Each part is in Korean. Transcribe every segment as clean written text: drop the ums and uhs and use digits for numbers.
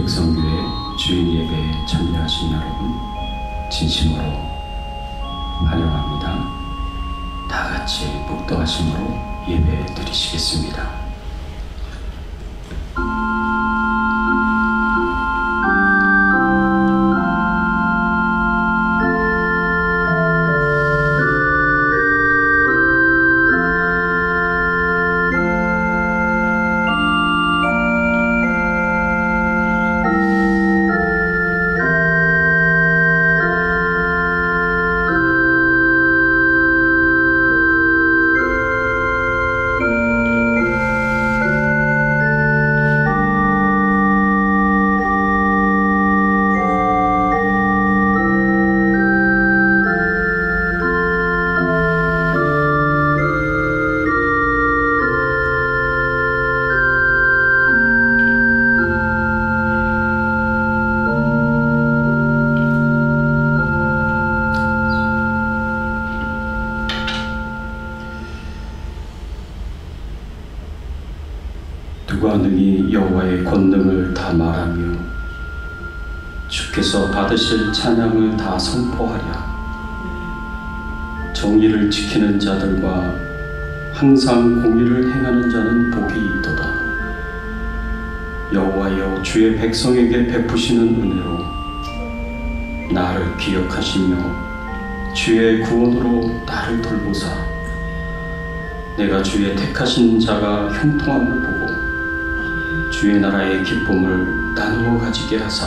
백성교회 주일 예배에 참여하신 여러분 진심으로 환영합니다. 다 같이 복도하심으로 예배 드리시겠습니다. 누가 능히 여호와의 권능을 다 말하며 주께서 받으실 찬양을 다 선포하랴. 정의를 지키는 자들과 항상 공의를 행하는 자는 복이 있도다. 여호와여, 주의 백성에게 베푸시는 은혜로 나를 기억하시며 주의 구원으로 나를 돌보사 내가 주의 택하신 자가 형통함을 보고 주의 나라의 기쁨을 나누어 가지게 하사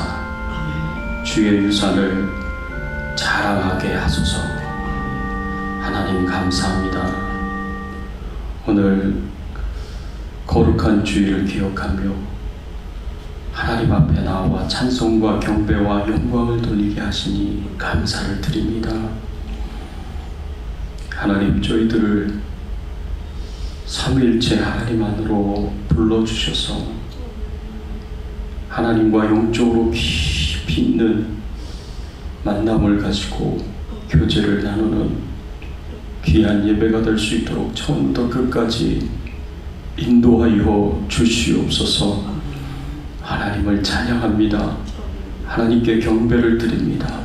주의 유산을 자랑하게 하소서. 하나님 감사합니다. 오늘 거룩한 주일을 기억하며 하나님 앞에 나와 찬송과 경배와 영광을 돌리게 하시니 감사를 드립니다. 하나님, 저희들을 삼위일체 하나님 안으로 불러주셔서 하나님과 영적으로 깊이 있는 만남을 가지고 교제를 나누는 귀한 예배가 될 수 있도록 처음부터 끝까지 인도하여 주시옵소서. 하나님을 찬양합니다. 하나님께 경배를 드립니다.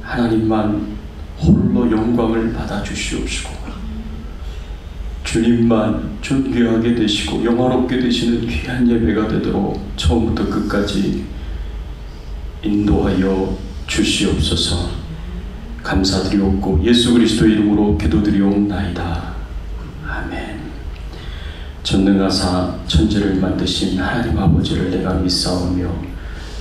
하나님만 홀로 영광을 받아 주시옵시고 주님만 존귀하게 되시고 영화롭게 되시는 귀한 예배가 되도록 처음부터 끝까지 인도하여 주시옵소서. 감사드리옵고 예수 그리스도 이름으로 기도드리옵나이다. 아멘. 전능하사 천지를 만드신 하나님 아버지를 내가 믿사오며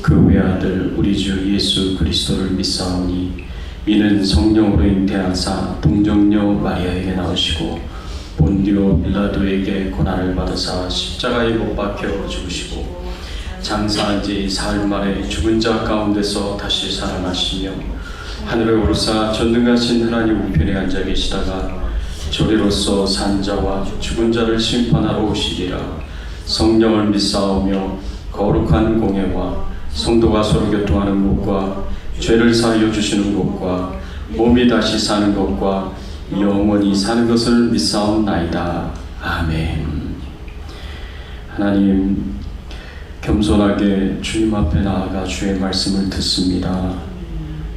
그 외아들 우리 주 예수 그리스도를 믿사오니 이는 성령으로 잉태하사 동정녀 마리아에게 나오시고 본디오 빌라도에게 고난을 받으사 십자가에 못 박혀 죽으시고 장사한 지 사흘 만에 죽은 자 가운데서 다시 살아나시며 하늘에 오르사 전능하신 하나님 우편에 앉아 계시다가 저리로서 산 자와 죽은 자를 심판하러 오시리라. 성령을 믿사오며 거룩한 공예와 성도가 서로 교통하는 것과 죄를 사하여 주시는 것과 몸이 다시 사는 것과 영원히 사는 것을 믿사옵나이다. 아멘. 하나님, 겸손하게 주님 앞에 나아가 주의 말씀을 듣습니다.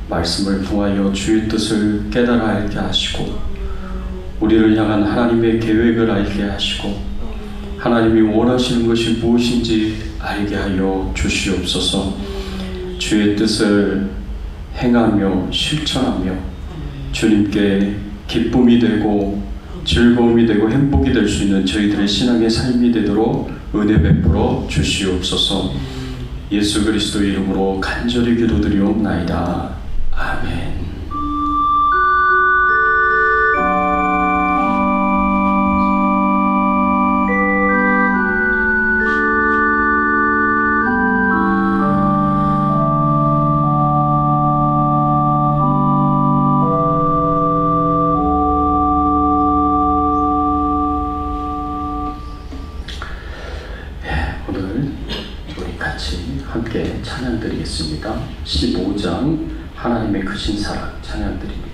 말씀을 통하여 주의 뜻을 깨달아 알게 하시고 우리를 향한 하나님의 계획을 알게 하시고 하나님이 원하시는 것이 무엇인지 알게 하여 주시옵소서. 주의 뜻을 행하며 실천하며 주님께 기쁨이 되고 즐거움이 되고 행복이 될 수 있는 저희들의 신앙의 삶이 되도록 은혜 베풀어 주시옵소서. 예수 그리스도 이름으로 간절히 기도드리옵나이다. 아멘. 함께 찬양드리겠습니다. 15장 하나님의 크신 사랑 찬양드립니다.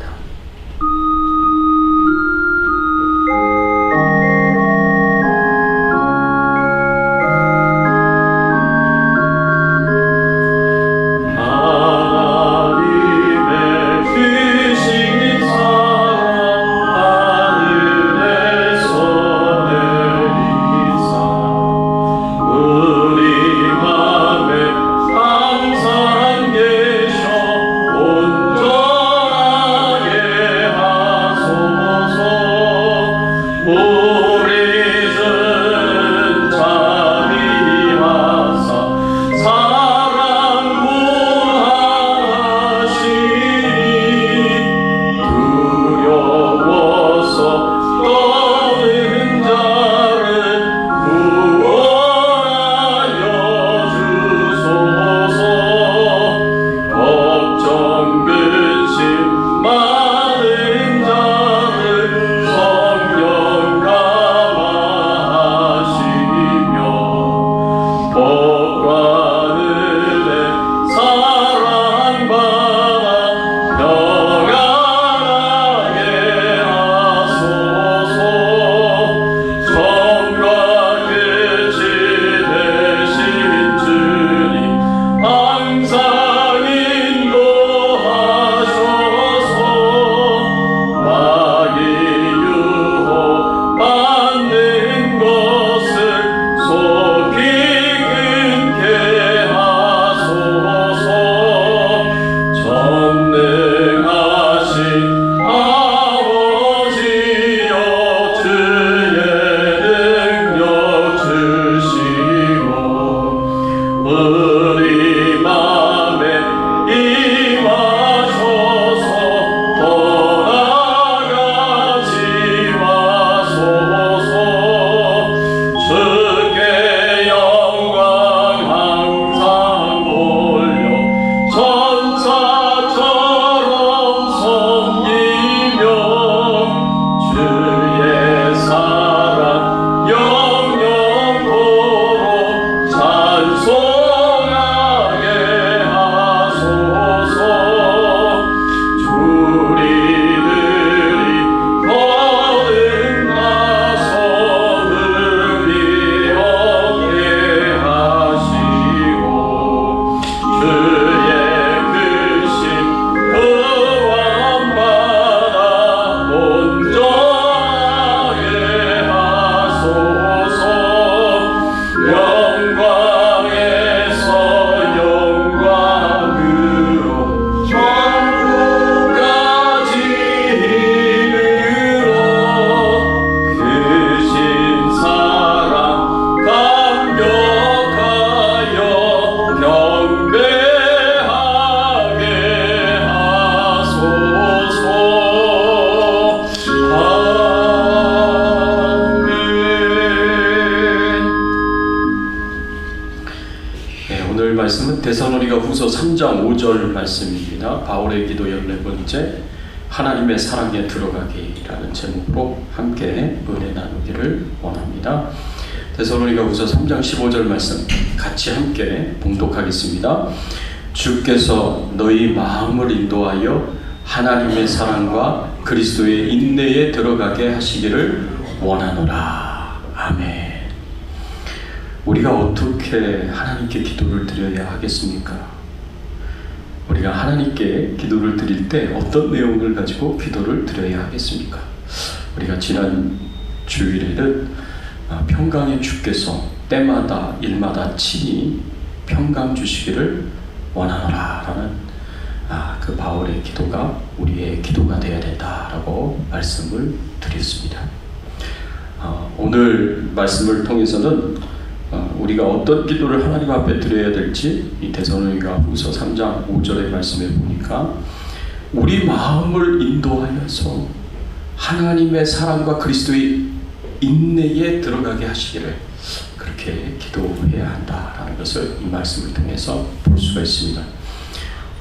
후서 3장 5절 말씀입니다. 바울의 기도 14번째, 하나님의 사랑에 들어가기라는 제목으로 함께 은혜 나누기를 원합니다. 데살로니가 후서 3장 15절 말씀 같이 함께 봉독하겠습니다. 주께서 너희 마음을 인도하여 하나님의 사랑과 그리스도의 인내에 들어가게 하시기를 원하노라. 아멘. 우리가 어떻게 하나님께 기도를 드려야 하겠습니까? 우리가 하나님께 기도를 드릴 때 어떤 내용을 가지고 기도를 드려야 하겠습니까? 우리가 지난 주일에는 평강의 주께서 때마다 일마다 친히 평강 주시기를 원하노라 라는 그 바울의 기도가 우리의 기도가 되어야 된다라고 말씀을 드렸습니다. 오늘 말씀을 통해서는 우리가 어떤 기도를 하나님 앞에 드려야 될지 이 데살로니가 후서 3장 5절의 말씀에 보니까 우리 마음을 인도하여서 하나님의 사랑과 그리스도의 인내에 들어가게 하시기를 그렇게 기도해야 한다라는 것을 이 말씀을 통해서 볼 수가 있습니다.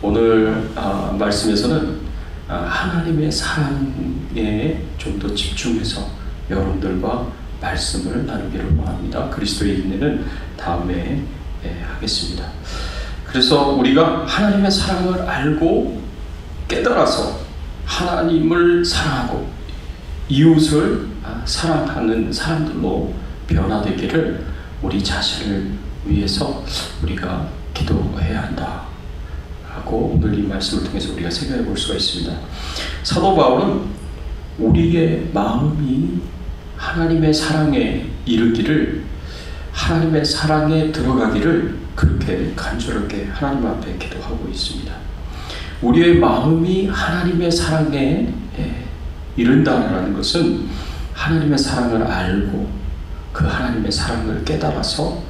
오늘 말씀에서는 하나님의 사랑에 좀 더 집중해서 여러분들과 말씀을 나누기를 원합니다. 그리스도의 인내는 다음에 하겠습니다. 그래서 우리가 하나님의 사랑을 알고 깨달아서 하나님을 사랑하고 이웃을 사랑하는 사람들로 변화되기를 우리 자신을 위해서 우리가 기도해야 한다 하고 오늘 이 말씀을 통해서 우리가 생각해 볼 수가 있습니다. 사도 바울은 우리의 마음이 하나님의 사랑에 이르기를, 하나님의 사랑에 들어가기를 그렇게 간절하게 하나님 앞에 기도하고 있습니다. 우리의 마음이 하나님의 사랑에 이른다는 것은 하나님의 사랑을 알고 그 하나님의 사랑을 깨달아서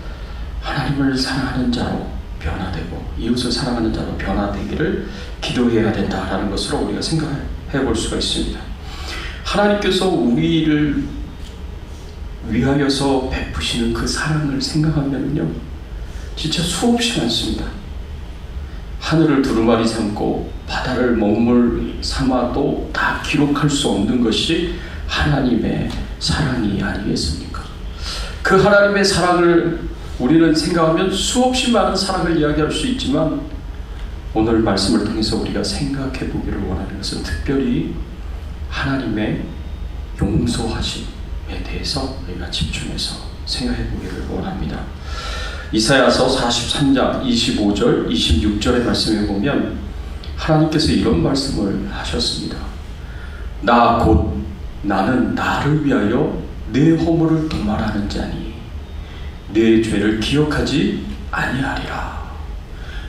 하나님을 사랑하는 자로 변화되고 이웃을 사랑하는 자로 변화되기를 기도해야 된다라는 것으로 우리가 생각해 볼 수가 있습니다. 하나님께서 우리를 위하여서 베푸시는 그 사랑을 생각하면요, 진짜 수없이 많습니다. 하늘을 두루마리 삼고 바다를 먹물 삼아도 다 기록할 수 없는 것이 하나님의 사랑이 아니겠습니까? 그 하나님의 사랑을 우리는 생각하면 수없이 많은 사랑을 이야기할 수 있지만 오늘 말씀을 통해서 우리가 생각해 보기를 원하는 것은 특별히 하나님의 용서하심에 대해서 우리가 집중해서 생각해 보기를 원합니다. 이사야서 43장 25절 26절의 말씀에 보면 하나님께서 이런 말씀을 하셨습니다. 나 곧 나는 나를 위하여 내 허물을 도말하는 자니 내 죄를 기억하지 아니하리라.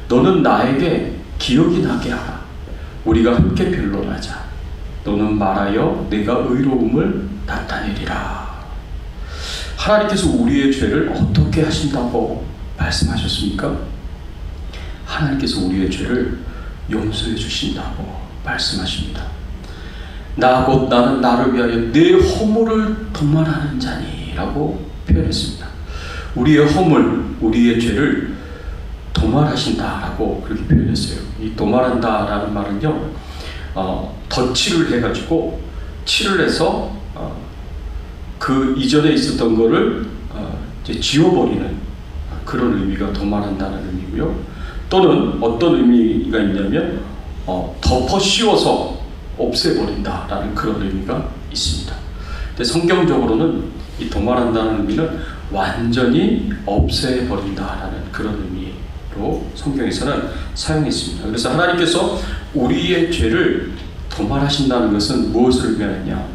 너는 나에게 기억이 나게 하라. 우리가 함께 변론하자. 너는 말하여 내가 의로움을 나타내리라. 하나님께서 우리의 죄를 어떻게 하신다고 말씀하셨습니까? 하나님께서 우리의 죄를 용서해 주신다고 말씀하십니다. 나 곧 나는 나를 위하여 내 허물을 도말하는 자니 라고 표현했습니다. 우리의 허물, 우리의 죄를 도말하신다라고 그렇게 표현했어요. 이 도말한다 라는 말은요, 덧칠을 해가지고 칠을 해서 그 이전에 있었던 거를 이제 지워버리는 그런 의미가 도말한다는 의미고요. 또는 어떤 의미가 있냐면 덮어 씌워서 없애버린다라는 그런 의미가 있습니다. 근데 성경적으로는 이 도말한다는 의미는 완전히 없애버린다라는 그런 의미로 성경에서는 사용했습니다. 그래서 하나님께서 우리의 죄를 도말하신다는 것은 무엇을 의미하느냐?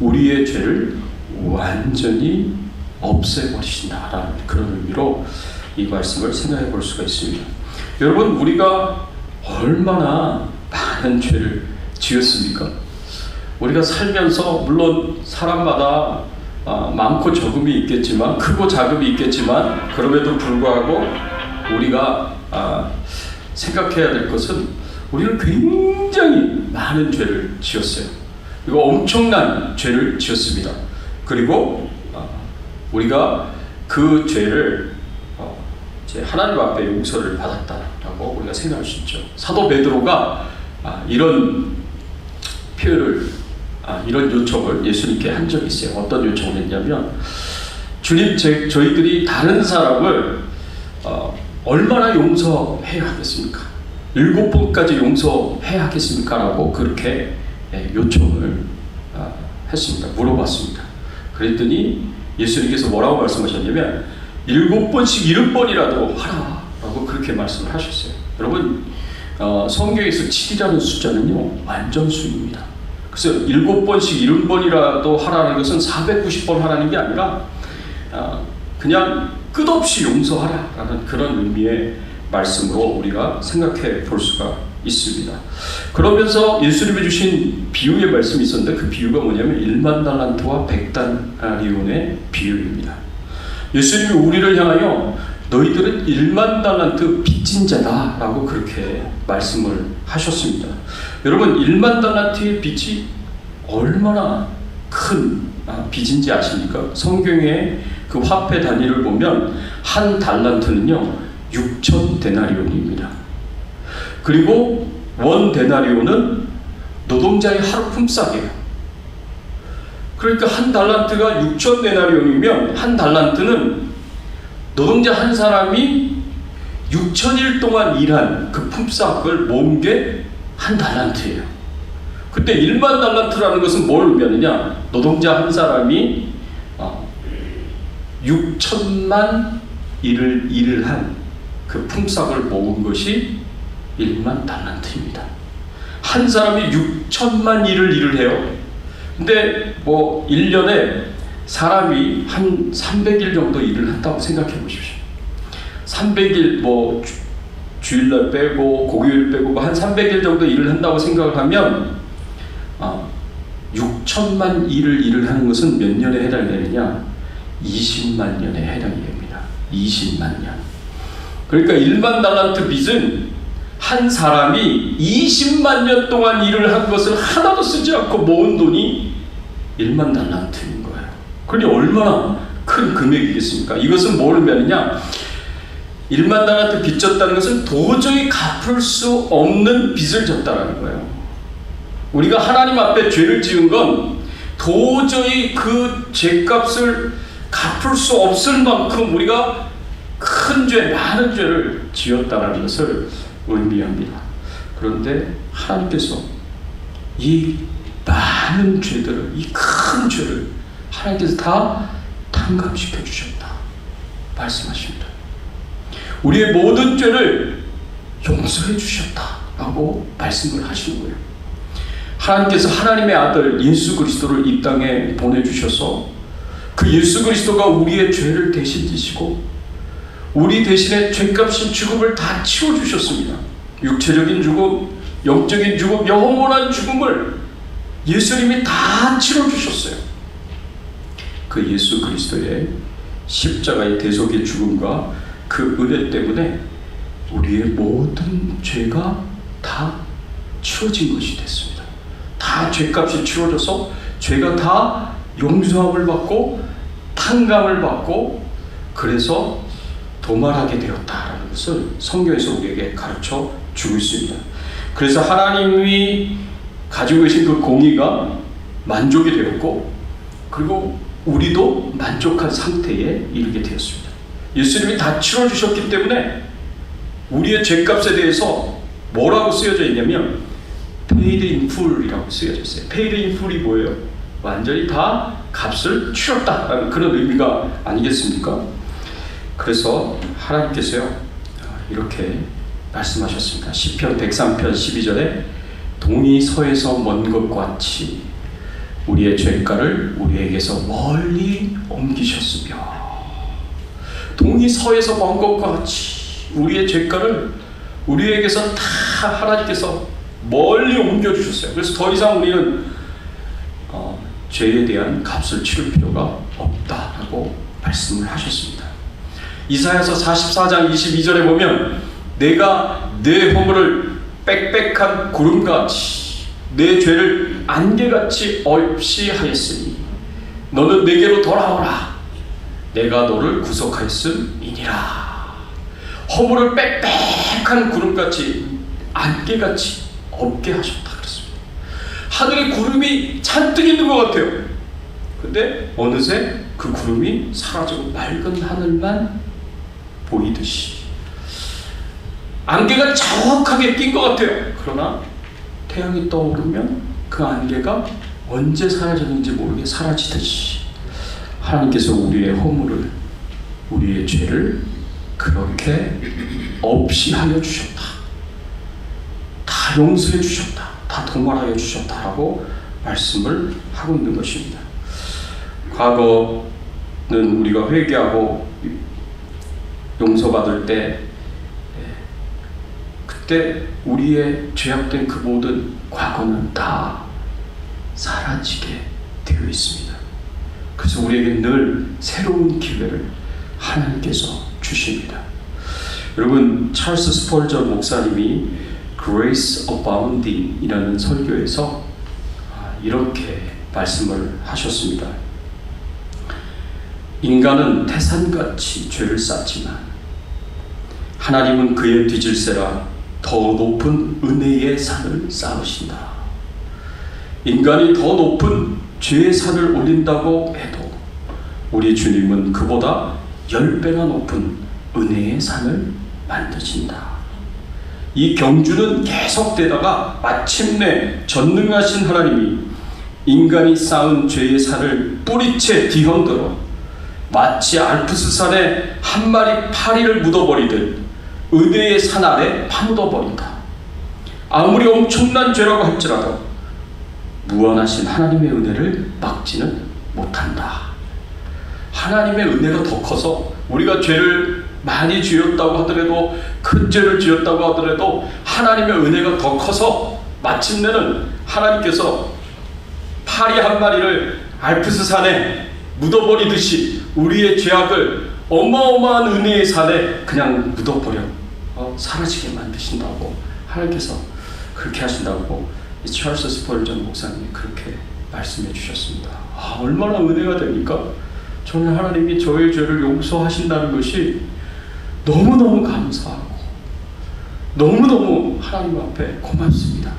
우리의 죄를 완전히 없애버리신다라는 그런 의미로 이 말씀을 생각해 볼 수가 있습니다. 여러분, 우리가 얼마나 많은 죄를 지었습니까? 우리가 살면서 물론 사람마다 많고 적음이 있겠지만, 크고 작음이 있겠지만, 그럼에도 불구하고 우리가 생각해야 될 것은 우리는 굉장히 많은 죄를 지었어요. 그리고 엄청난 죄를 지었습니다. 그리고 우리가 그 죄를 이제 하나님 앞에 용서를 받았다라고 라고 우리가 생각할 수 있죠. 사도 베드로가 이런 표현을, 이런 요청을 예수님께 한 적이 있어요. 어떤 요청을 했냐면, 주님, 저희들이 다른 사람을 얼마나 용서해야 하겠습니까? 7번까지 용서해야 하겠습니까? 라고 그렇게 요청을 했습니다. 물어봤습니다. 그랬더니 예수님께서 뭐라고 말씀하셨냐면 7번씩 70번이라도 하라 라고 그렇게 말씀을 하셨어요. 여러분, 성경에서 7이라는 숫자는요 완전수입니다. 그래서 7번씩 70번이라도 하라는 것은 490번 하라는 게 아니라 그냥 끝없이 용서하라 라는 그런 의미의 말씀으로 우리가 생각해 볼 수가 있습니다. 그러면서 예수님이 주신 비유의 말씀이 있었는데, 그 비유가 뭐냐면 1만 달란트와 100달란트의 비유입니다. 예수님이 우리를 향하여 너희들은 1만 달란트 빚진 자다 라고 그렇게 말씀을 하셨습니다. 여러분, 1만 달란트의 빚이 얼마나 큰 빚인지 아십니까? 성경의 그 화폐 단위를 보면 한 달란트는요 6,000데나리온입니다. 그리고 원 데나리온은 노동자의 하루 품삯이에요. 그러니까 한 달란트가 6,000데나리온이면 한 달란트는 노동자 한 사람이 6,000일 동안 일한 그 품삯을 모은 게 한 달란트예요. 그때 1만 달란트라는 것은 뭘 의미하느냐? 노동자 한 사람이 6,000만 일을 한 그 품삯을 모은 것이 1만 달란트입니다. 한 사람이 6,000만 일을 해요. 근데 1년에 사람이 한 300일 정도 일을 한다고 생각해 보십시오. 300일 주일날 빼고 고교일 빼고 한 300일 정도 일을 한다고 생각을 하면 6,000만 일을 하는 것은 몇 년에 해당되느냐? 20만 년에 해당이 됩니다. 20만 년. 그러니까 1만 달란트 빚은 한 사람이 20만 년 동안 일을 한 것을 하나도 쓰지 않고 모은 돈이 1만 달란트인 거예요. 그러니 얼마나 큰 금액이겠습니까? 이것은 뭘 의미하느냐? 1만 달란트 빚 졌다는 것은 도저히 갚을 수 없는 빚을 졌다는 거예요. 우리가 하나님 앞에 죄를 지은 건 도저히 그 죄값을 갚을 수 없을 만큼 우리가 큰 죄, 많은 죄를 지었다는 것을 의미합니다. 그런데 하나님께서 이 많은 죄들을, 이 큰 죄를 하나님께서 다 탕감시켜 주셨다 말씀하십니다. 우리의 모든 죄를 용서해 주셨다라고 말씀을 하시는 거예요. 하나님께서 하나님의 아들 예수 그리스도를 이 땅에 보내주셔서 그 예수 그리스도가 우리의 죄를 대신 지시고 우리 대신에 죄값인 죽음을 다 치워주셨습니다. 육체적인 죽음, 영적인 죽음, 영원한 죽음을 예수님이 다 치러주셨어요. 그 예수 그리스도의 십자가의 대속의 죽음과 그 은혜 때문에 우리의 모든 죄가 다 치워진 것이 됐습니다. 다 죄값이 치워져서 죄가 다 용서함을 받고 탕감을 받고 그래서 도말하게 되었다라는 것을 성경에서 우리에게 가르쳐 주고 있습니다. 그래서 하나님이 가지고 계신 그 공의가 만족이 되었고 그리고 우리도 만족한 상태에 이르게 되었습니다. 예수님이 다 치러주셨기 때문에 우리의 죄값에 대해서 뭐라고 쓰여져 있냐면 paid in full이라고 쓰여져 있어요. paid in full이 뭐예요? 완전히 다 값을 치렀다라는 그런 의미가 아니겠습니까? 그래서 하나님께서요 이렇게 말씀하셨습니다. 시편 103편 12절에 동이 서에서 먼 것과 같이 우리의 죄가를 우리에게서 멀리 옮기셨으며 동이 서에서 먼 것과 같이 우리의 죄가를 우리에게서 다 하나님께서 멀리 옮겨주셨어요. 그래서 더 이상 우리는 죄에 대한 값을 치를 필요가 없다라고 말씀을 하셨습니다. 이사야서 44장 22절에 보면 내가 내 허물을 빽빽한 구름같이 내 죄를 안개같이 없이 하였으니 너는 내게로 돌아오라 내가 너를 구속하였음이니라. 허물을 빽빽한 구름같이 안개같이 없게 하셨다 그랬습니다. 하늘에 구름이 잔뜩 있는 것 같아요. 근데 어느새 그 구름이 사라지고 맑은 하늘만 보이듯이 안개가 정확하게 낀 것 같아요. 그러나 태양이 떠오르면 그 안개가 언제 사라졌는지 모르게 사라지듯이 하나님께서 우리의 허물을, 우리의 죄를 그렇게 없이 하여 주셨다. 다 용서해 주셨다. 다 도말하여 주셨다라고 말씀을 하고 있는 것입니다. 과거는 우리가 회개하고 용서받을 때 그때 우리의 죄악된 그 모든 과거는 다 사라지게 되어 있습니다. 그래서 우리에게 늘 새로운 기회를 하나님께서 주십니다. 여러분, 찰스 스펄전 목사님이 Grace Abounding 이라는 설교에서 이렇게 말씀을 하셨습니다. 인간은 태산같이 죄를 쌓지만 하나님은 그의 뒤질세라 더 높은 은혜의 산을 쌓으신다. 인간이 더 높은 죄의 산을 올린다고 해도 우리 주님은 그보다 10배나 높은 은혜의 산을 만드신다. 이 경주는 계속되다가 마침내 전능하신 하나님이 인간이 쌓은 죄의 산을 뿌리채 뒤흔들어 마치 알프스산에 한 마리 파리를 묻어버리듯 은혜의 산 아래 파묻어버린다. 아무리 엄청난 죄라고 할지라도 무한하신 하나님의 은혜를 막지는 못한다. 하나님의 은혜가 더 커서 우리가 죄를 많이 지었다고 하더라도, 큰 죄를 지었다고 하더라도 하나님의 은혜가 더 커서 마침내는 하나님께서 파리 한 마리를 알프스산에 묻어버리듯이 우리의 죄악을 어마어마한 은혜의 산에 그냥 묻어버려 사라지게 만드신다고 하나님께서 그렇게 하신다고 이 찰스 스펄전 목사님이 그렇게 말씀해 주셨습니다. 얼마나 은혜가 됩니까? 저는 하나님이 저의 죄를 용서하신다는 것이 너무너무 감사하고 너무너무 하나님 앞에 고맙습니다.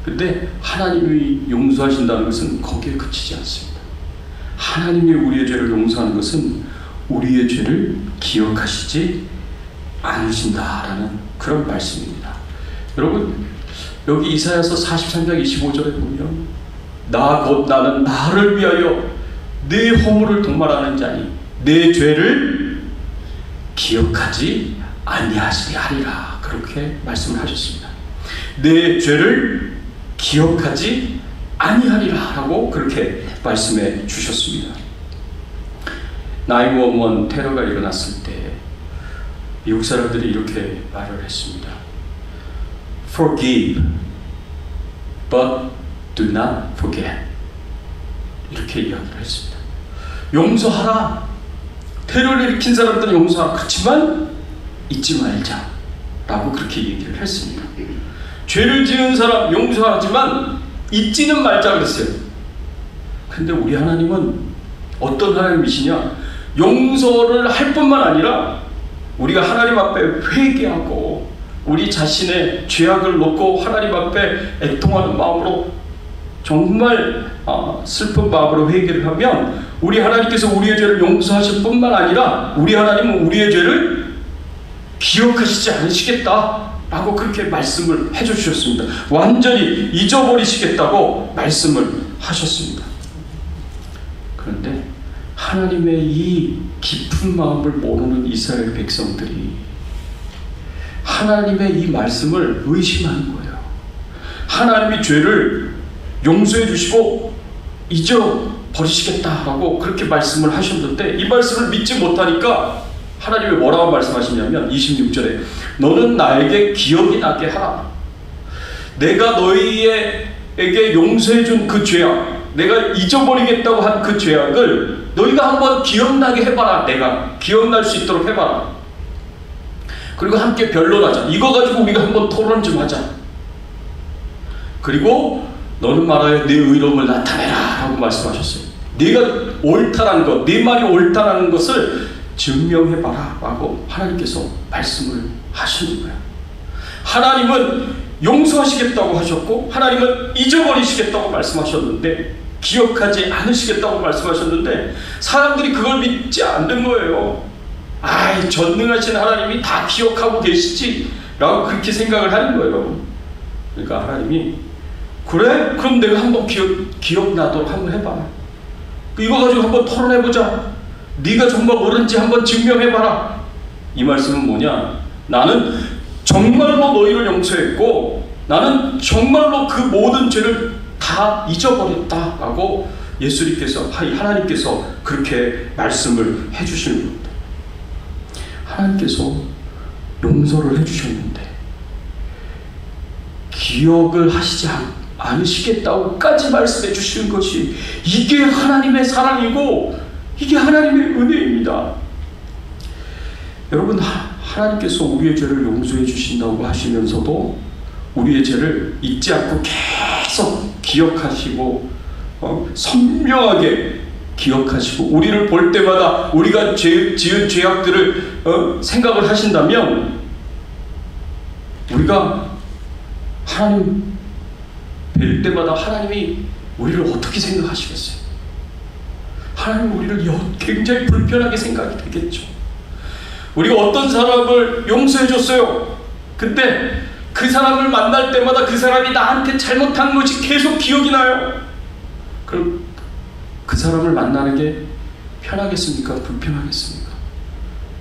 근데 하나님이 용서하신다는 것은 거기에 그치지 않습니다. 하나님이 우리의 죄를 용서하는 것은 우리의 죄를 기억하시지 않으신다라는 그런 말씀입니다. 여러분, 여기 이사야서 43장 25절에 보면 나 곧 나는 나를 위하여 내 허물을 도말하는 자니 내 죄를 기억하지 아니하리라 그렇게 말씀을 하셨습니다. 내 죄를 기억하지 아니하리라 라고 그렇게 말씀해 주셨습니다. 911 테러가 일어났을 때 미국 사람들이 이렇게 말을 했습니다. Forgive, but do not forget. 이렇게 이야기를 했습니다. 용서하라. 테러를 일으킨 사람들은 용서하라. 그렇지만 잊지 말자 라고 그렇게 얘기를 했습니다. 죄를 지은 사람 용서하지만 잊지는 말자 그랬어요. 근데 우리 하나님은 어떤 하나님이시냐? 용서를 할 뿐만 아니라 우리가 하나님 앞에 회개하고 우리 자신의 죄악을 놓고 하나님 앞에 애통하는 마음으로 정말 슬픈 마음으로 회개를 하면 우리 하나님께서 우리의 죄를 용서하실 뿐만 아니라 우리 하나님은 우리의 죄를 기억하시지 않으시겠다 라고 그렇게 말씀을 해주셨습니다. 완전히 잊어버리시겠다고 말씀을 하셨습니다. 그런데 하나님의 이 깊은 마음을 모르는 이스라엘 백성들이 하나님의 이 말씀을 의심하는 거예요. 하나님이 죄를 용서해 주시고 잊어버리시겠다라고 그렇게 말씀을 하셨는데 이 말씀을 믿지 못하니까 하나님이 뭐라고 말씀하시냐면 26절에 너는 나에게 기억이 나게 하라. 내가 너희에게 용서해 준 그 죄악, 내가 잊어버리겠다고 한 그 죄악을 너희가 한번 기억나게 해봐라. 내가 기억날 수 있도록 해봐라. 그리고 함께 변론하자. 이거 가지고 우리가 한번 토론 좀 하자. 그리고 너는 말하여 내 의로움을 나타내라 라고 말씀하셨어요. 네가 옳다라는 것, 네 말이 옳다라는 것을 증명해봐라 라고 하나님께서 말씀을 하시는 거예요. 하나님은 용서하시겠다고 하셨고 하나님은 잊어버리시겠다고 말씀하셨는데, 기억하지 않으시겠다고 말씀하셨는데 사람들이 그걸 믿지 않는 거예요. 아이, 전능하신 하나님이 다 기억하고 계시지 라고 그렇게 생각을 하는 거예요. 그러니까 하나님이, 그래? 그럼 내가 한번 기억나도록 한번 해봐. 이거 가지고 한번 토론해보자. 네가 정말 옳은지 한번 증명해봐라. 이 말씀은 뭐냐? 나는 정말로 너희를 용서했고 나는 정말로 그 모든 죄를 다 잊어버렸다라고 예수님께서, 하나님께서 그렇게 말씀을 해주시는 겁니다. 하나님께서 용서를 해주셨는데 기억을 하시지 않으시겠다고까지 말씀해 주시는 것이, 이게 하나님의 사랑이고 이게 하나님의 은혜입니다. 여러분, 하나님께서 우리의 죄를 용서해 주신다고 하시면서도 우리의 죄를 잊지 않고 계속 기억하시고 선명하게 기억하시고 우리를 볼 때마다 우리가 지은 죄악들을 생각을 하신다면, 우리가 하나님 뵐 때마다 하나님이 우리를 어떻게 생각하시겠어요? 하나님 우리를 굉장히 불편하게 생각이 되겠죠. 우리가 어떤 사람을 용서해 줬어요. 근데 그 사람을 만날 때마다 그 사람이 나한테 잘못한 것이 계속 기억이 나요. 그럼 그 사람을 만나는 게 편하겠습니까? 불편하겠습니까?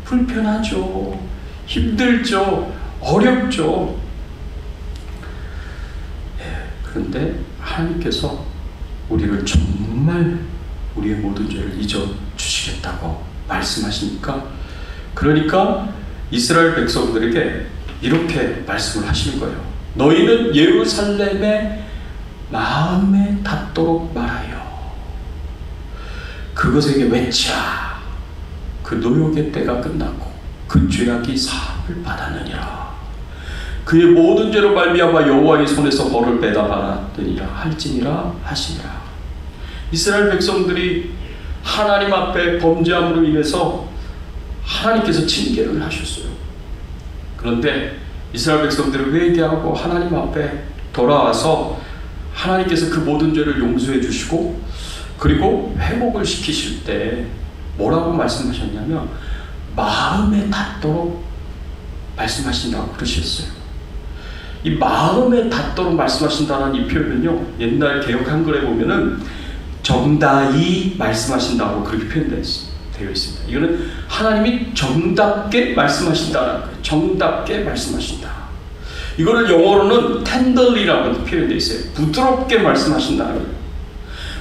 불편하죠. 힘들죠. 어렵죠. 그런데 하나님께서 우리를 정말 우리의 모든 죄를 잊어주시겠다고 말씀하시니까, 그러니까 이스라엘 백성들에게 이렇게 말씀을 하시는 거예요. 너희는 예루살렘에 마음에 닿도록 말하여 그것에게 외치라. 그 노역의 때가 끝났고 그 죄악이 사함을 받았느니라. 그의 모든 죄로 말미암아 여호와의 손에서 벌을 빼다 받았느니라 할지니라 하시니라. 이스라엘 백성들이 하나님 앞에 범죄함으로 인해서 하나님께서 징계를 하셨어요. 그런데 이스라엘 백성들이 회개하고 하나님 앞에 돌아와서 하나님께서 그 모든 죄를 용서해 주시고 그리고 회복을 시키실 때 뭐라고 말씀하셨냐면 마음에 닿도록 말씀하신다고 그러셨어요. 이 마음에 닿도록 말씀하신다는 이 표현은요, 옛날 개역 한글에 보면은 정다이 말씀하신다고 그렇게 표현되어 있습니다. 이거는 하나님이 정답게 말씀하신다는 거예요. 정답게 말씀하신다. 이거를 영어로는 tenderly라고 표현되어 있어요. 부드럽게 말씀하신다는 거예요.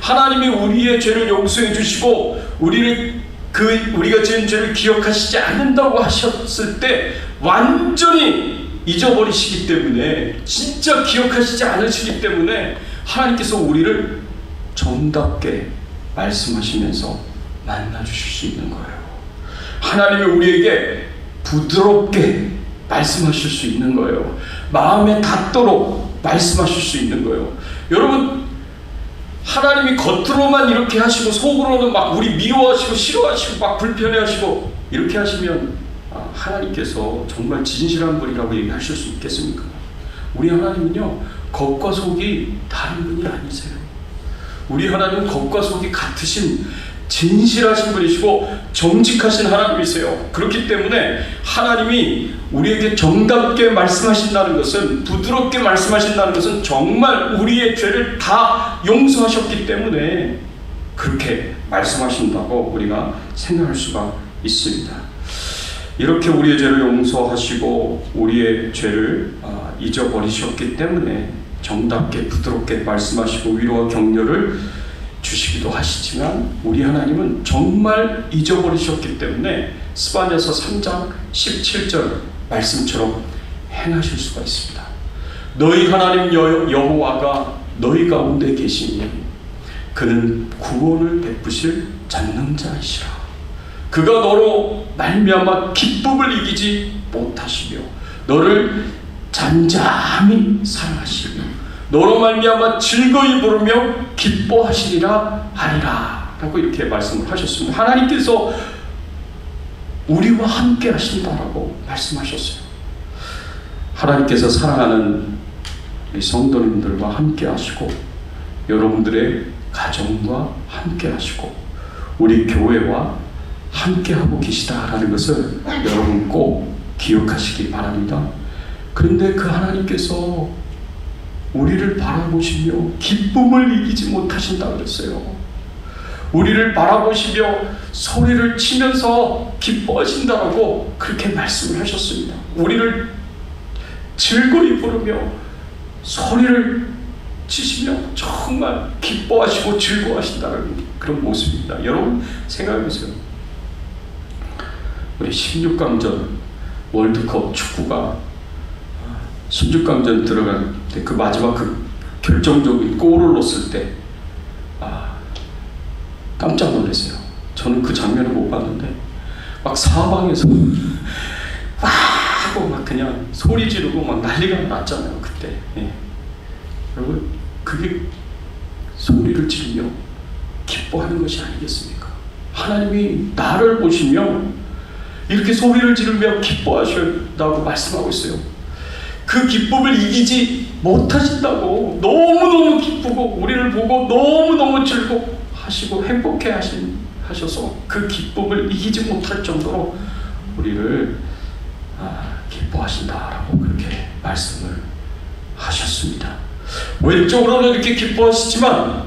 하나님이 우리의 죄를 용서해 주시고 우리가 지은 죄를 기억하시지 않는다고 하셨을 때 완전히 잊어버리시기 때문에, 진짜 기억하시지 않으시기 때문에 하나님께서 우리를 정답게 말씀하시면서 만나주실 수 있는 거예요. 하나님이 우리에게 부드럽게 말씀하실 수 있는 거예요. 마음에 닿도록 말씀하실 수 있는 거예요. 여러분, 하나님이 겉으로만 이렇게 하시고 속으로는 막 우리 미워하시고 싫어하시고 막 불편해하시고 이렇게 하시면 하나님께서 정말 진실한 분이라고 얘기하실 수 있겠습니까? 우리 하나님은요, 겉과 속이 다른 분이 아니세요. 우리 하나님은 겉과 속이 같으신 진실하신 분이시고 정직하신 하나님이세요. 그렇기 때문에 하나님이 우리에게 정답게 말씀하신다는 것은, 부드럽게 말씀하신다는 것은 정말 우리의 죄를 다 용서하셨기 때문에 그렇게 말씀하신다고 우리가 생각할 수가 있습니다. 이렇게 우리의 죄를 용서하시고 우리의 죄를 잊어버리셨기 때문에 정답게 부드럽게 말씀하시고 위로와 격려를 주시기도 하시지만, 우리 하나님은 정말 잊어버리셨기 때문에 스바냐서 3장 17절 말씀처럼 행하실 수가 있습니다. 너희 하나님 여호와가 너희 가운데 계시니 그는 구원을 베푸실 전능자이시라. 그가 너로 말미암아 기쁨을 이기지 못하시며 너를 잠잠히 사랑하시며 너로 말미암아 즐거이 부르며 기뻐하시리라 하리라 라고 이렇게 말씀을 하셨습니다. 하나님께서 우리와 함께 하신다라고 말씀하셨어요. 하나님께서 사랑하는 우리 성도님들과 함께 하시고 여러분들의 가정과 함께 하시고 우리 교회와 함께 하고 계시다라는 것을 여러분 꼭 기억하시기 바랍니다. 그런데 그 하나님께서 우리를 바라보시며 기쁨을 이기지 못하신다 그랬어요. 우리를 바라보시며 소리를 치면서 기뻐하신다라고 그렇게 말씀을 하셨습니다. 우리를 즐거이 부르며 소리를 치시며 정말 기뻐하시고 즐거워하신다는 그런 모습입니다. 여러분 생각해보세요. 우리 16강전 월드컵 축구가 16강전 들어갈 때 그 마지막 그 결정적인 골을 넣었을 때 깜짝 놀랐어요. 저는 그 장면을 못 봤는데 막 사방에서 와 하고 막 그냥 소리 지르고 막 난리가 났잖아요. 그때 여러분 그게 소리를 지르며 기뻐하는 것이 아니겠습니까? 하나님이 나를 보시며 이렇게 소리를 지르며 기뻐하신다고 말씀하고 있어요. 그 기쁨을 이기지 못하신다고. 너무너무 기쁘고 우리를 보고 너무너무 즐거워하시고 행복해 하셔서 그 기쁨을 이기지 못할 정도로 우리를 기뻐하신다라고 그렇게 말씀을 하셨습니다. 왼쪽으로는 이렇게 기뻐하시지만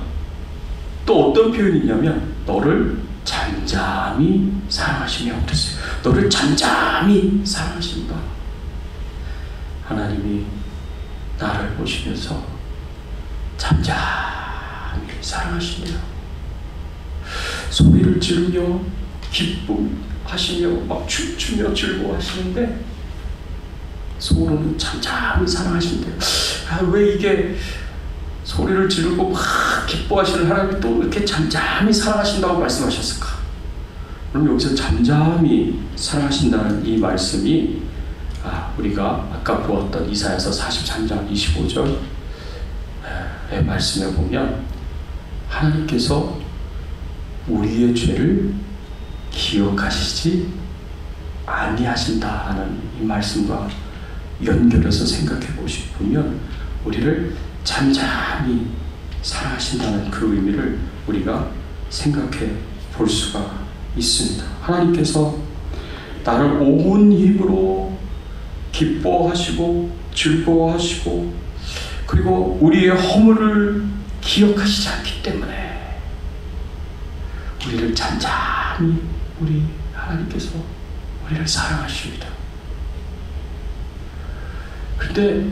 또 어떤 표현이 있냐면 너를 잠잠히 사랑하시며 그랬어요. 너를 잠잠히 사랑하신다. 하나님이 나를 보시면서 잠잠히 사랑하시네요. 소리를 지르며 기쁨하시며 막 춤추며 즐거워하시는데 속으로는 잠잠히 사랑하신대요. 왜 이게 소리를 지르고 막 기뻐하시는 하나님이 또 이렇게 잠잠히 사랑하신다고 말씀하셨을까? 그럼 여기서 잠잠히 사랑하신다는 이 말씀이 우리가 아까 보았던 이사야서 43장 25절의 말씀에 보면 하나님께서 우리의 죄를 기억하시지 아니하신다는 이 말씀과 연결해서 생각해 보시면 우리를 잠잠히 사랑하신다는 그 의미를 우리가 생각해 볼 수가 있습니다. 하나님께서 나를 온 힘으로 기뻐하시고 즐거워하시고 그리고 우리의 허물을 기억하시지 않기 때문에 우리를 잠잠히 우리 하나님께서 우리를 사랑하십니다. 그런데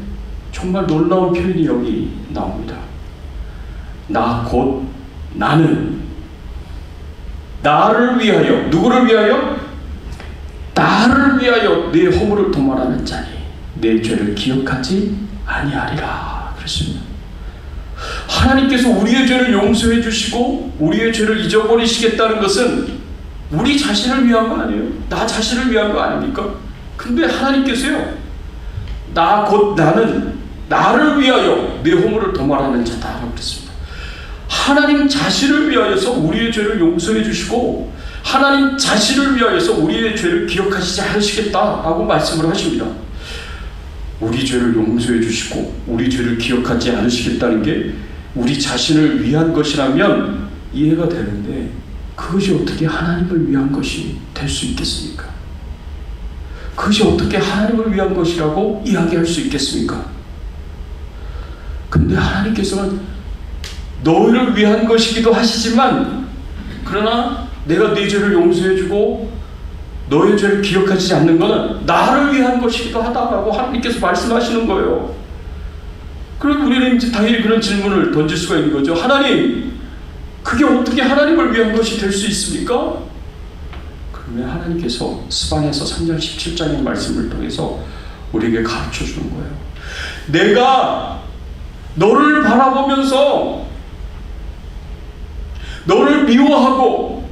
정말 놀라운 표현이 여기 나옵니다. 나는 나를 위하여, 누구를 위하여? 나를 위하여 내 허물을 도말하는 자니 내 죄를 기억하지 아니하리라 그랬습니다. 하나님께서 우리의 죄를 용서해 주시고 우리의 죄를 잊어버리시겠다는 것은 우리 자신을 위한 거 아니에요? 나 자신을 위한 거 아닙니까? 근데 하나님께서요, 나는 나를 위하여 내 허물을 도말하는 자다라고 그랬습니다. 하나님 자신을 위하여서 우리의 죄를 용서해 주시고 하나님 자신을 위하여서 우리의 죄를 기억하시지 않으시겠다라고 말씀을 하십니다. 우리 죄를 용서해 주시고 우리 죄를 기억하지 않으시겠다는 게 우리 자신을 위한 것이라면 이해가 되는데 그것이 어떻게 하나님을 위한 것이 될 수 있겠습니까? 그것이 어떻게 하나님을 위한 것이라고 이야기할 수 있겠습니까? 근데 하나님께서는 너희를 위한 것이기도 하시지만 그러나 내가 네 죄를 용서해주고 너의 죄를 기억하지 않는 것은 나를 위한 것이기도 하다라고 하나님께서 말씀하시는 거예요. 그럼 우리는 이제 당연히 그런 질문을 던질 수가 있는 거죠. 하나님, 그게 어떻게 하나님을 위한 것이 될 수 있습니까? 그러면 하나님께서 스바냐서 3장 17장의 말씀을 통해서 우리에게 가르쳐 주는 거예요. 내가 너를 바라보면서 너를 미워하고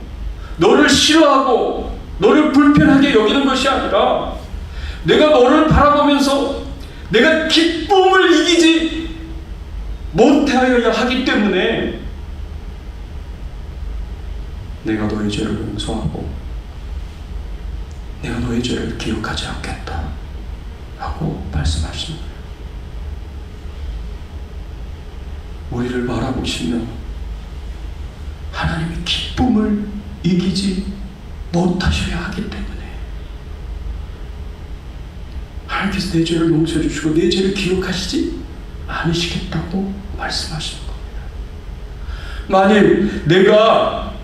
너를 싫어하고 너를 불편하게 여기는 것이 아니라 내가 너를 바라보면서 내가 기쁨을 이기지 못하여야 하기 때문에 내가 너의 죄를 용서하고 내가 너의 죄를 기억하지 않겠다 하고 말씀하시는 거예요. 우리를 바라보시며 하나님의 기쁨을 이기지 못하셔야 하기 때문에 하나님께서 내 죄를 용서해 주시고 내 죄를 기억하시지 않으시겠다고 말씀하시는 겁니다. 만일 내가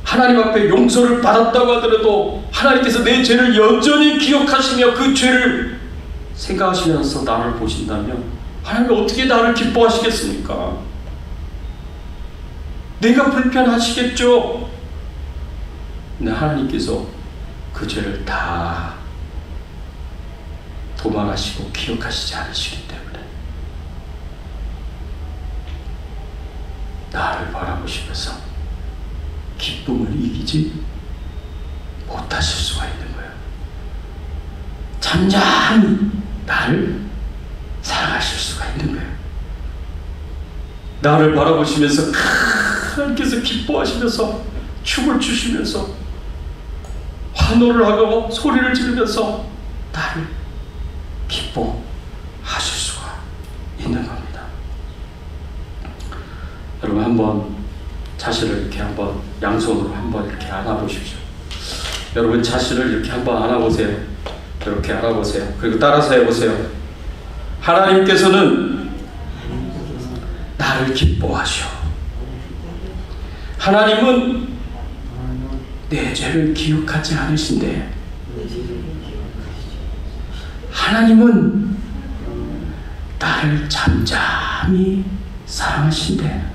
하나님 앞에 용서를 받았다고 하더라도 하나님께서 내 죄를 여전히 기억하시며 그 죄를 생각하시면서 나를 보신다면 하나님이 어떻게 나를 기뻐하시겠습니까? 내가 불편하시겠죠? 근데 하나님께서 그 죄를 다 도망하시고 기억하시지 않으시기 때문에 나를 바라보시면서 기쁨을 이기지 못하실 수가 있는 거예요. 잠잠히 나를 사랑하실 수가 있는 거예요. 나를 바라보시면서 하나님께서 기뻐하시면서 춤을 추시면서 환호를 하고 소리를 지르면서 나를 기뻐하실 수가 있는 겁니다. 여러분 한번 자신을 이렇게 한번 양손으로 한번 이렇게 안아보십시오. 여러분 자신을 이렇게 한번 안아보세요. 이렇게 안아보세요. 그리고 따라서 해보세요. 하나님께서는 나를 기뻐하셔. 하나님은 내 죄를 기억하지 않으신대. 하나님은 나를 잠잠히 사랑하신대.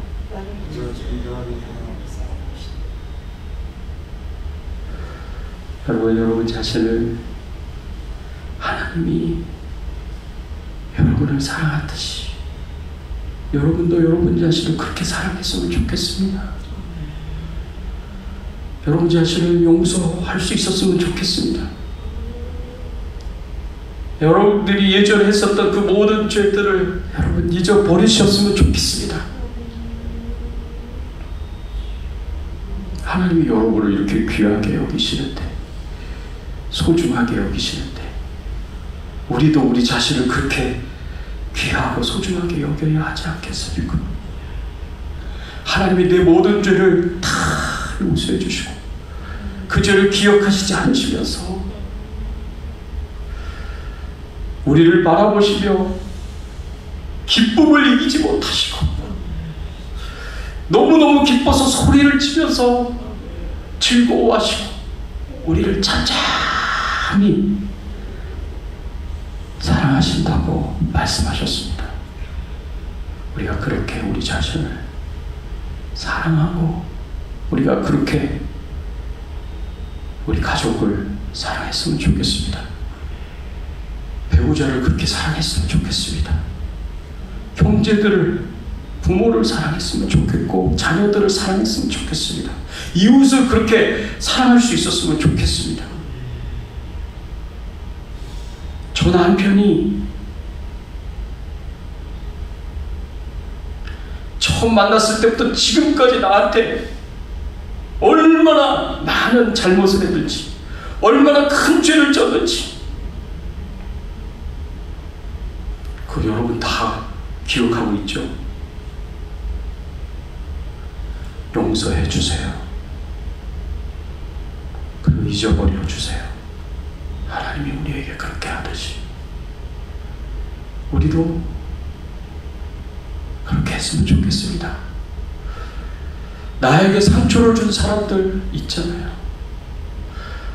여러분 자신을 하나님이 여러분을 사랑하듯이 여러분도 여러분 자신을 그렇게 사랑했으면 좋겠습니다. 여러분 자신을 용서할 수 있었으면 좋겠습니다. 여러분들이 예전에 했었던 그 모든 죄들을 여러분 잊어버리셨으면 좋겠습니다. 하나님이 여러분을 이렇게 귀하게 여기시는데, 소중하게 여기시는데 우리도 우리 자신을 그렇게 귀하고 소중하게 여겨야 하지 않겠습니까? 하나님이 내 모든 죄를 다 용서해 주시고 그 죄를 기억하시지 않으시면서 우리를 바라보시며 기쁨을 이기지 못하시고 너무너무 기뻐서 소리를 치면서 즐거워하시고 우리를 잠잠히 사랑하신다고 말씀하셨습니다. 우리가 그렇게 우리 자신을 사랑하고 우리가 그렇게 우리 가족을 사랑했으면 좋겠습니다. 배우자를 그렇게 사랑했으면 좋겠습니다. 형제들을, 부모를 사랑했으면 좋겠고 자녀들을 사랑했으면 좋겠습니다. 이웃을 그렇게 사랑할 수 있었으면 좋겠습니다. 저 남편이 처음 만났을 때부터 지금까지 나한테 얼마나 많은 잘못을 했는지, 얼마나 큰 죄를 졌는지 그거 여러분 다 기억하고 있죠? 용서해 주세요. 그리고 잊어버려 주세요. 하나님이 우리에게 그렇게 하듯이 우리도 그렇게 했으면 좋겠습니다. 나에게 상처를 준 사람들 있잖아요.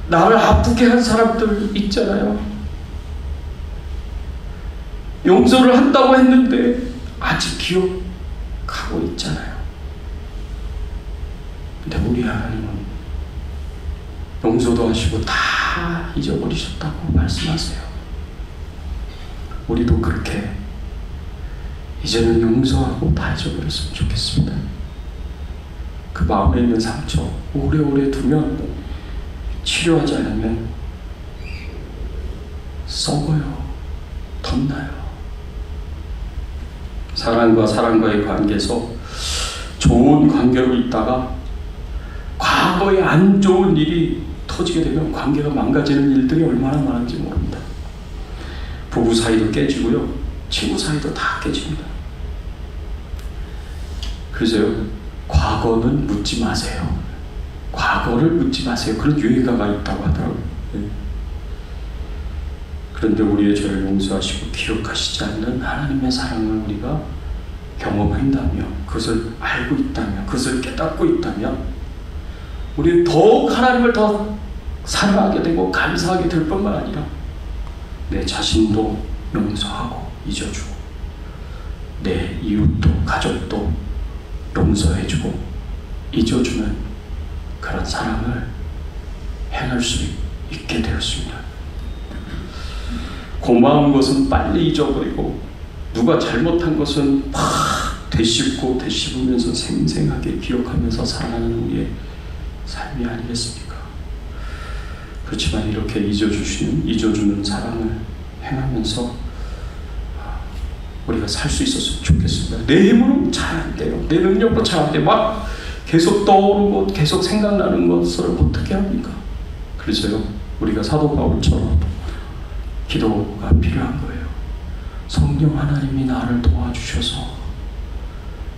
나를 아프게 한 사람들 있잖아요. 용서를 한다고 했는데 아직 기억하고 있잖아요. 근데 우리 하나님은 용서도 하시고 다 잊어버리셨다고 말씀하세요. 우리도 그렇게 이제는 용서하고 다 잊어버렸으면 좋겠습니다. 그 마음에 있는 상처 오래오래 두면 치료하지 않으면 썩어요. 덧나요. 사람과 사람과의 관계에서 좋은 관계로 있다가 과거에 안 좋은 일이 터지게 되면 관계가 망가지는 일들이 얼마나 많은지 모릅니다. 부부 사이도 깨지고요, 친구 사이도 다 깨집니다. 그래서요, 과거는 묻지 마세요. 과거를 묻지 마세요. 그런 유행가가 있다고 하더라고요. 그런데 우리의 죄를 용서하시고 기억하시지 않는 하나님의 사랑을 우리가 경험한다면, 그것을 알고 있다면, 그것을 깨닫고 있다면 우리는 더욱 하나님을 더 사랑하게 되고 감사하게 될 뿐만 아니라 내 자신도 용서하고 잊어주고 내 이웃도 가족도 용서해주고 잊어주는 그런 사랑을 행할 수 있게 되었습니다. 고마운 것은 빨리 잊어버리고 누가 잘못한 것은 막 되씹으면서 생생하게 기억하면서 살아가는 우리의 삶이 아니겠습니까? 그렇지만 이렇게 잊어주는 사랑을 행하면서 우리가 살 수 있었으면 좋겠습니다. 내 힘으로 잘 안 돼요. 내 능력으로 잘 안 돼요. 막 계속 떠오르고 계속 생각나는 것을 어떻게 합니까? 그래서요, 우리가 사도 바울처럼 기도가 필요한 거예요. 성령 하나님이 나를 도와주셔서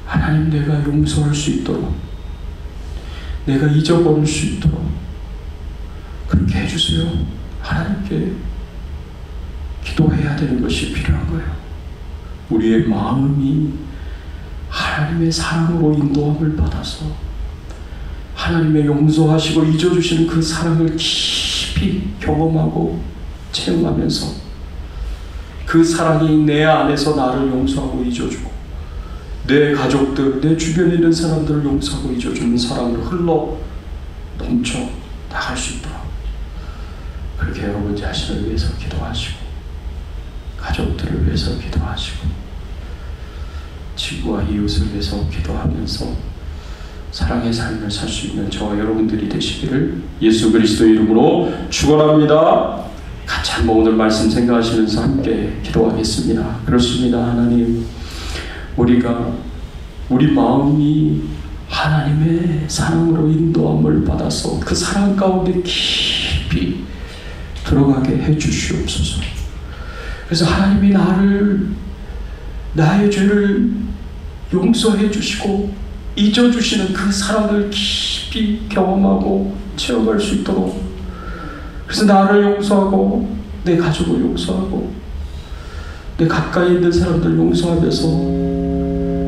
하나님, 내가 용서할 수 있도록, 내가 잊어버릴 수 있도록 그렇게 해주세요. 하나님께 기도해야 되는 것이 필요한 거예요. 우리의 마음이 하나님의 사랑으로 인도함을 받아서 하나님의 용서하시고 잊어주시는 그 사랑을 깊이 경험하고 체험하면서 그 사랑이 내 안에서 나를 용서하고 잊어주고 내 가족들, 내 주변에 있는 사람들을 용서하고 잊어주는 사랑으로 흘러 넘쳐 나갈 수 있도록 그렇게 여러분 자신을 위해서 기도하시고 가족들을 위해서 기도하시고 친구와 이웃을 위해서 기도하면서 사랑의 삶을 살 수 있는 저와 여러분들이 되시기를 예수 그리스도 이름으로 축원합니다. 같이 한번 오늘 말씀 생각하시면서 함께 기도하겠습니다. 그렇습니다. 하나님, 우리 마음이 하나님의 사랑으로 인도함을 받아서 그 사랑 가운데 깊이 들어가게 해주시옵소서. 그래서 하나님이 나의 죄를 용서해 주시고 잊어주시는 그 사랑을 깊이 경험하고 체험할 수 있도록, 그래서 나를 용서하고 내 가족을 용서하고 내 가까이 있는 사람들 용서하면서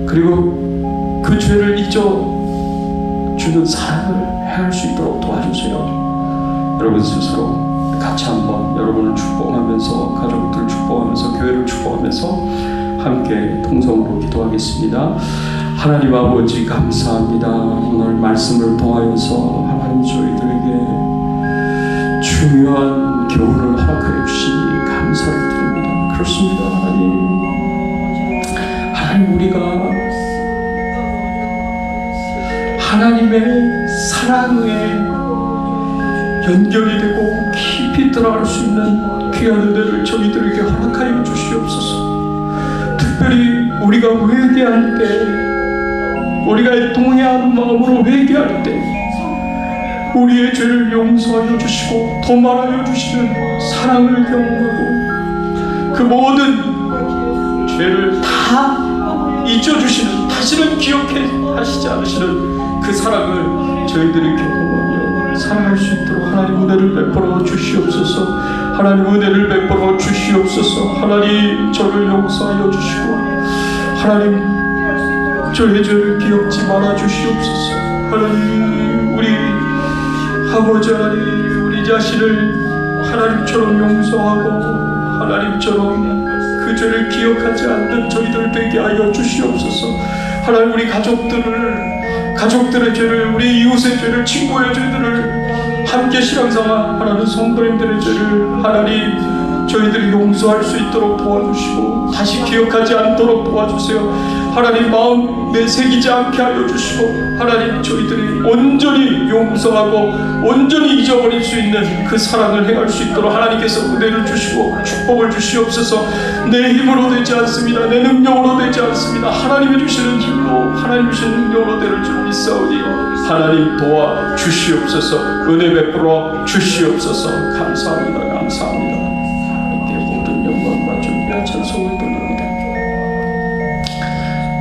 그리고 그 죄를 잊어주는 사랑을 행할 수 있도록 도와주세요. 여러분 스스로 같이 한번 여러분을 축복하면서, 가족들 축복하면서, 교회를 축복하면서 함께 통성으로 기도하겠습니다. 하나님 아버지 감사합니다. 오늘 말씀을 통하여서 하나님 저희들에게 중요한 교훈을 허락하여 주시니 감사를 드립니다. 그렇습니다. 하나님 우리가 하나님의 사랑에 연결이 되고 깊이 들어갈 수 있는 귀한 은혜를 저희들에게 허락하여 주시옵소서. 특별히 우리가 회개할 때, 우리가 동의하는 마음으로 회개할 때 우리의 죄를 용서하여 주시고 도말하여 주시는 사랑을 경험하고 그 모든 죄를 다 잊어주시는, 다시는 기억해 하시지 않으시는 그 사랑을 저희들이 경험하며 살아갈 수 있도록 하나님 은혜를 베풀어 주시옵소서. 하나님 은혜를 베풀어 주시옵소서. 하나님 저를 용서하여 주시고 하나님 저의 죄를 기억지 말아 주시옵소서. 하나님 우리 아버지 하나님, 우리 자신을 하나님처럼 용서하고 하나님처럼 그 죄를 기억하지 않는 저희들 되게 하여 주시옵소서. 하나님 우리 가족들의 죄를, 우리 이웃의 죄를, 친구의 죄들을 함께 신앙생활 하나님 성도님들의 죄를 하나님 저희들이 용서할 수 있도록 도와주시고 다시 기억하지 않도록 도와주세요. 하나님 마음에 새기지 않게 하여 주시고 하나님 저희들이 온전히 용서하고 온전히 잊어버릴 수 있는 그 사랑을 행할 수 있도록 하나님께서 은혜를 주시고 축복을 주시옵소서. 내 힘으로 되지 않습니다. 내 능력으로 되지 않습니다. 하나님이 주시는 힘으로, 하나님이 주시는 능력으로 되는 줄 믿사오니 하나님 도와 주시옵소서. 은혜 베풀어 주시옵소서. 감사합니다. 감사합니다. 이렇게 모든 영광과 존귀와 찬송을 돌립니다.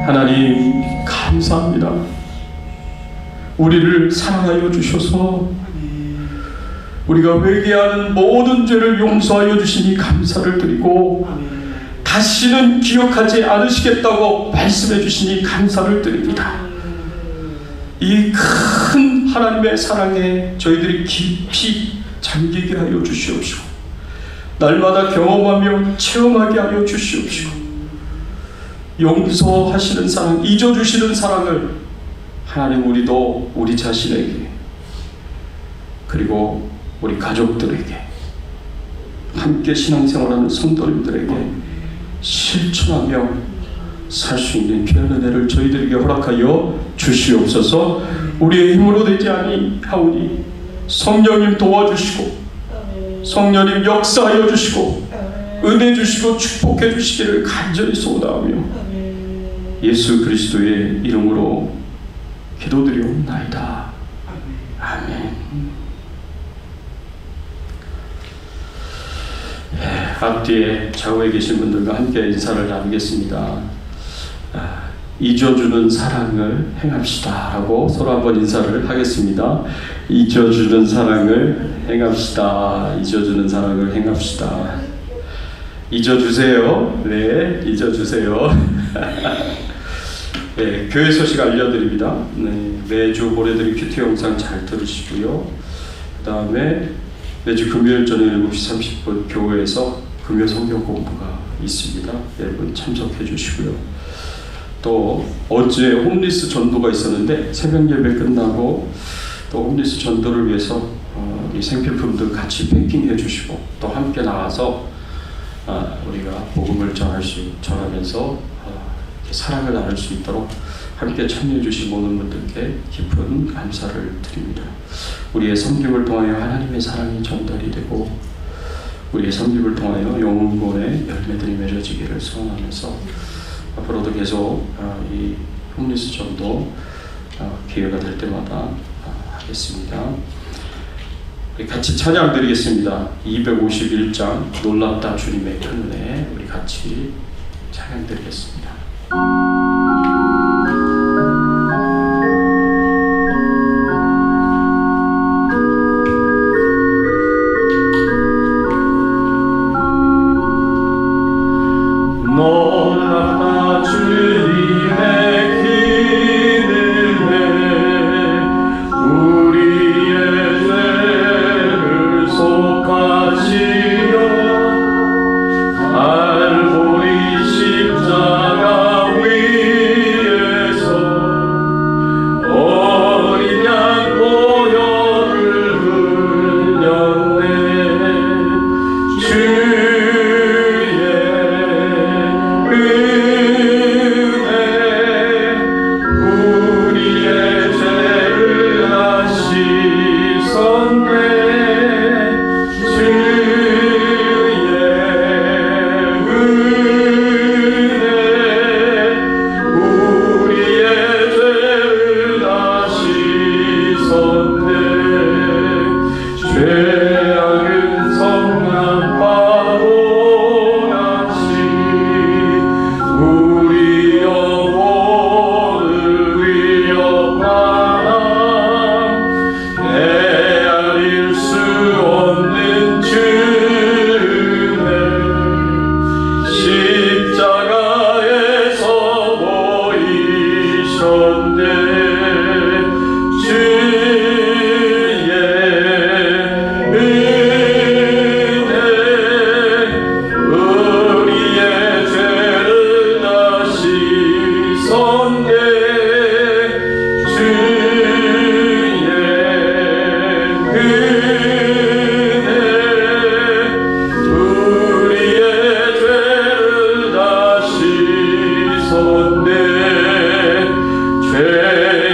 하나님 감사합니다. 우리를 사랑하여 주셔서 우리가 회개하는 모든 죄를 용서하여 주시니 감사를 드리고 다시는 기억하지 않으시겠다고 말씀해 주시니 감사를 드립니다. 이 큰 하나님의 사랑에 저희들이 깊이 잠기게 하여 주시옵시고 날마다 경험하며 체험하게 하여 주시옵시고 용서하시는 사랑, 잊어주시는 사랑을 하나님 우리도 우리 자신에게 그리고 우리 가족들에게 함께 신앙생활하는 성도님들에게 실천하며 살 수 있는 귀한 은혜를 저희들에게 허락하여 주시옵소서. 우리의 힘으로 되지 아니하오니 성령님 도와주시고 성령님 역사하여 주시고 은혜 주시고 축복해 주시기를 간절히 소원하며 예수 그리스도의 이름으로 기도드리옵나이다. 아멘. 앞뒤에 좌우에 계신 분들과 함께 인사를 나누겠습니다. 잊어주는 사랑을 행합시다 라고 서로 한번 인사를 하겠습니다. 잊어주는 사랑을 행합시다. 잊어주는 사랑을 행합시다. 잊어주세요. 네, 잊어주세요. 네, 교회 소식 알려드립니다. 네, 매주 보내드린 큐티 영상 잘 들으시고요. 그 다음에 매주 금요일 저녁 7시 30분 교회에서 금요 성경 공부가 있습니다. 여러분 참석해 주시고요. 또 어제 홈리스 전도가 있었는데 새벽 예배 끝나고 또 홈리스 전도를 위해서 이 생필품들 같이 패킹해 주시고 또 함께 나와서 우리가 복음을 전하면서 사랑을 나눌 수 있도록 함께 참여해 주신 모든 분들께 깊은 감사를 드립니다. 우리의 섬김을 통하여 하나님의 사랑이 전달이 되고 우리의 섬김을 통하여 영혼권의 열매들이 맺어지기를 소원하면서 앞으로도 계속 이 홈리스 전도 기회가 될 때마다 하겠습니다. 우리 같이 찬양 드리겠습니다. 251장 놀랍다 주님의 큰 은혜 우리 같이 찬양 드리겠습니다. 죄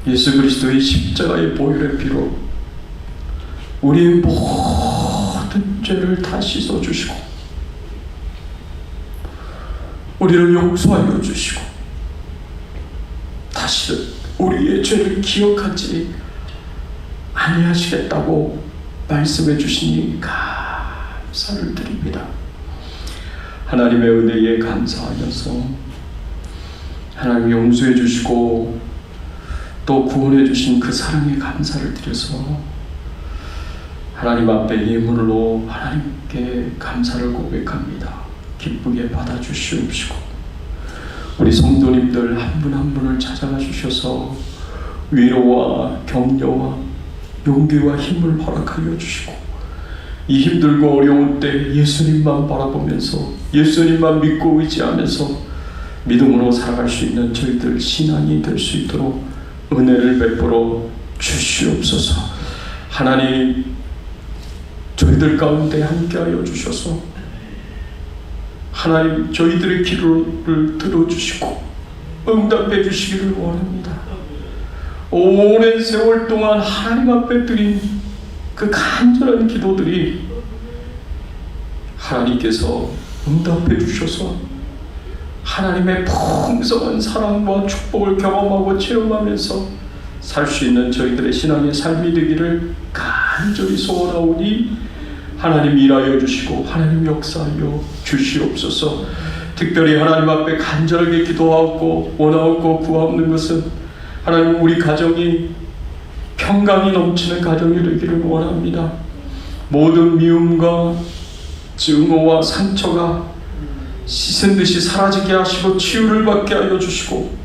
예수 그리스도의 십자가의 보혈의 피로 우리의 모든 죄를 다 씻어주시고 우리를 용서하여 주시고 다시는 우리의 죄를 기억하지 아니하시겠다고 말씀해 주시니 감사를 드립니다. 하나님의 은혜에 감사하면서 하나님 용서해 주시고 또 구원해 주신 그 사랑에 감사를 드려서 하나님 앞에 예물로 하나님께 감사를 고백합니다. 기쁘게 받아주시옵시고 우리 성도님들 한 분 한 분을 찾아가 주셔서 위로와 격려와 용기와 힘을 허락하여 주시고 이 힘들고 어려울 때 예수님만 바라보면서 예수님만 믿고 의지하면서 믿음으로 살아갈 수 있는 저희들 신앙이 될 수 있도록 은혜를 베풀어 주시옵소서. 하나님 저희들 가운데 함께하여 주셔서 하나님 저희들의 기도를 들어주시고 응답해 주시기를 원합니다. 오랜 세월 동안 하나님 앞에 드린 그 간절한 기도들이 하나님께서 응답해 주셔서 하나님의 풍성한 사랑과 축복을 경험하고 체험하면서 살 수 있는 저희들의 신앙의 삶이 되기를 간절히 소원하오니 하나님 일하여 주시고 하나님 역사하여 주시옵소서. 특별히 하나님 앞에 간절하게 기도하고 원하고 구하옵는 것은 하나님 우리 가정이 평강이 넘치는 가정이 되기를 원합니다. 모든 미움과 증오와 상처가 씻은 듯이 사라지게 하시고 치유를 받게 하여 주시고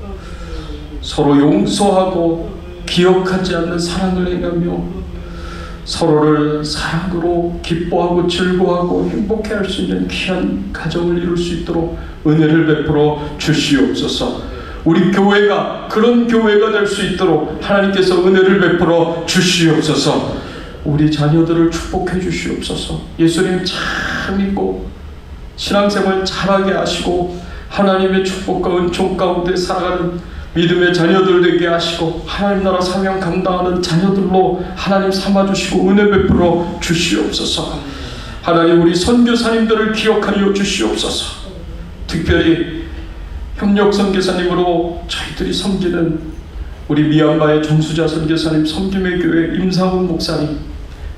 서로 용서하고 기억하지 않는 사랑을 행하며 서로를 사랑으로 기뻐하고 즐거워하고 행복해할 수 있는 귀한 가정을 이룰 수 있도록 은혜를 베풀어 주시옵소서. 우리 교회가 그런 교회가 될 수 있도록 하나님께서 은혜를 베풀어 주시옵소서. 우리 자녀들을 축복해 주시옵소서. 예수님 잘 믿고 신앙생활 잘하게 하시고 하나님의 축복과 은총 가운데 살아가는 믿음의 자녀들 되게 하시고 하나님 나라 사명 감당하는 자녀들로 하나님 삼아주시고 은혜 베풀어 주시옵소서. 하나님 우리 선교사님들을 기억하여 주시옵소서. 특별히 협력 선교사님으로 저희들이 섬기는 우리 미얀마의 정수자 선교사님, 섬김의 교회 임상훈 목사님,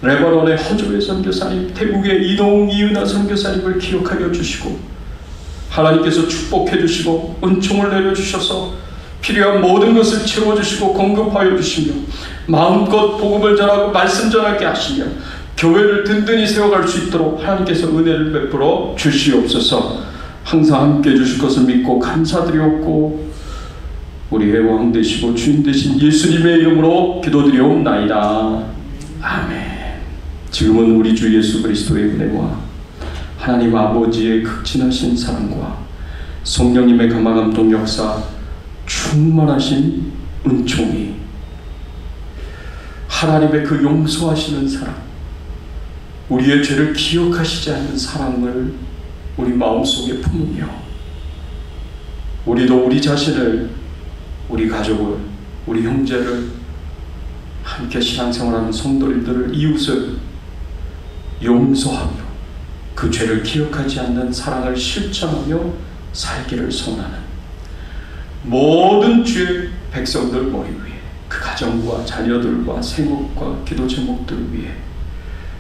레바논의 허조의 선교사님, 태국의 이동웅 이은하 선교사님을 기억하여 주시고 하나님께서 축복해 주시고 은총을 내려주셔서 필요한 모든 것을 채워주시고 공급하여 주시며 마음껏 복음을 전하고 말씀 전하게 하시며 교회를 든든히 세워갈 수 있도록 하나님께서 은혜를 베풀어 주시옵소서. 항상 함께 해주실 것을 믿고 감사드리옵고 우리의 왕 되시고 주인 되신 예수님의 이름으로 기도드리옵나이다. 아멘. 지금은 우리 주 예수 그리스도의 은혜와 하나님 아버지의 극진하신 사랑과 성령님의 감화감동 역사 충만하신 은총이 하나님의 그 용서하시는 사랑, 우리의 죄를 기억하시지 않는 사랑을 우리 마음속에 품으며 우리도 우리 자신을, 우리 가족을, 우리 형제를, 함께 신앙생활하는 성도님들을, 이웃을 용서하며 그 죄를 기억하지 않는 사랑을 실천하며 살기를 소원하는 모든 주의 백성들 머리 위에, 그 가정과 자녀들과 생업과 기도 제목들을 위해,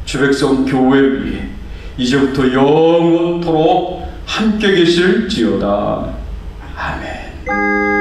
주 백성 교회 위에 이제부터 영원토록 함께 계실지어다. 아멘.